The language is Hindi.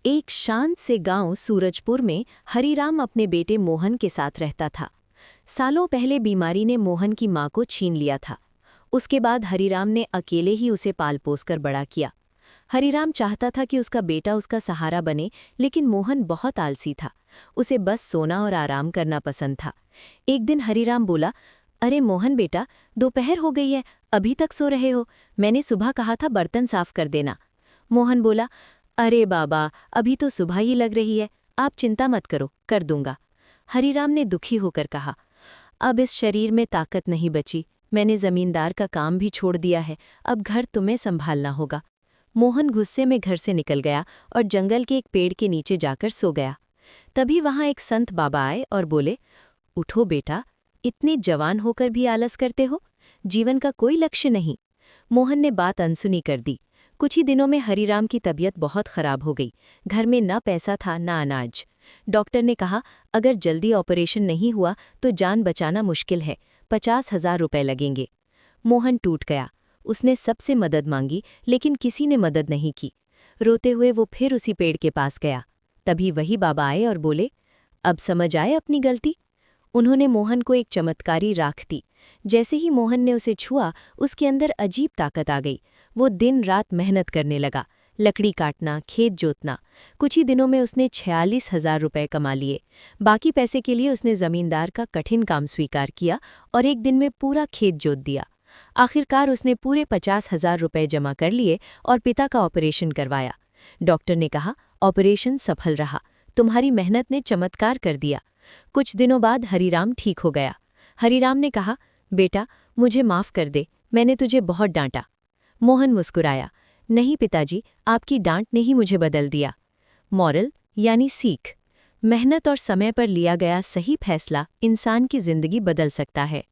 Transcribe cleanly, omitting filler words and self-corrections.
एक शांत से गांव सूरजपुर में हरीराम अपने बेटे मोहन के साथ रहता था। सालों पहले बीमारी ने मोहन की मां को छीन लिया था। उसके बाद हरीराम ने अकेले ही उसे पाल पोस कर बड़ा किया। हरीराम चाहता था कि उसका बेटा उसका सहारा बने, लेकिन मोहन बहुत आलसी था। उसे बस सोना और आराम करना पसंद था। एक दिन हरीराम बोला, अरे मोहन बेटा, दोपहर हो गई है, अभी तक सो रहे हो? मैंने सुबह कहा था बर्तन साफ कर देना। मोहन बोला, अरे बाबा, अभी तो सुबह ही लग रही है, आप चिंता मत करो, कर दूंगा। हरीराम ने दुखी होकर कहा, अब इस शरीर में ताकत नहीं बची, मैंने जमींदार का काम भी छोड़ दिया है, अब घर तुम्हें संभालना होगा। मोहन गुस्से में घर से निकल गया और जंगल के एक पेड़ के नीचे जाकर सो गया। तभी वहां एक संत बाबा आए और बोले, उठो बेटा, इतने जवान होकर भी आलस करते हो, जीवन का कोई लक्ष्य नहीं। मोहन ने बात अनसुनी कर दी। कुछ ही दिनों में हरीराम की तबीयत बहुत खराब हो गई। घर में न पैसा था न अनाज। डॉक्टर ने कहा, अगर जल्दी ऑपरेशन नहीं हुआ तो जान बचाना मुश्किल है, 50,000 रुपए लगेंगे। मोहन टूट गया। उसने सबसे मदद मांगी, लेकिन किसी ने मदद नहीं की। रोते हुए वो फिर उसी पेड़ के पास गया। तभी वही बाबा आए और बोले, अब समझ आए अपनी गलती? उन्होंने मोहन को एक चमत्कारी राख दी। जैसे ही मोहन ने उसे छुआ, उसके अंदर अजीब ताकत आ गई। वो दिन रात मेहनत करने लगा, लकड़ी काटना, खेत जोतना। कुछ ही दिनों में उसने 46,000 रुपए कमा लिए। बाकी पैसे के लिए उसने जमींदार का कठिन काम स्वीकार किया और एक दिन में पूरा खेत जोत दिया। आखिरकार उसने पूरे 50,000 रुपए जमा कर लिए और पिता का ऑपरेशन करवाया। डॉक्टर ने कहा, ऑपरेशन सफल रहा, तुम्हारी मेहनत ने चमत्कार कर दिया। कुछ दिनों बाद हरीराम ठीक हो गया। हरीराम ने कहा, बेटा, मुझे माफ कर दे, मैंने तुझे बहुत डांटा। मोहन मुस्कुराया, नहीं पिताजी, आपकी डांट ने ही मुझे बदल दिया। मॉरल यानी सीख, मेहनत और समय पर लिया गया सही फैसला इंसान की जिंदगी बदल सकता है।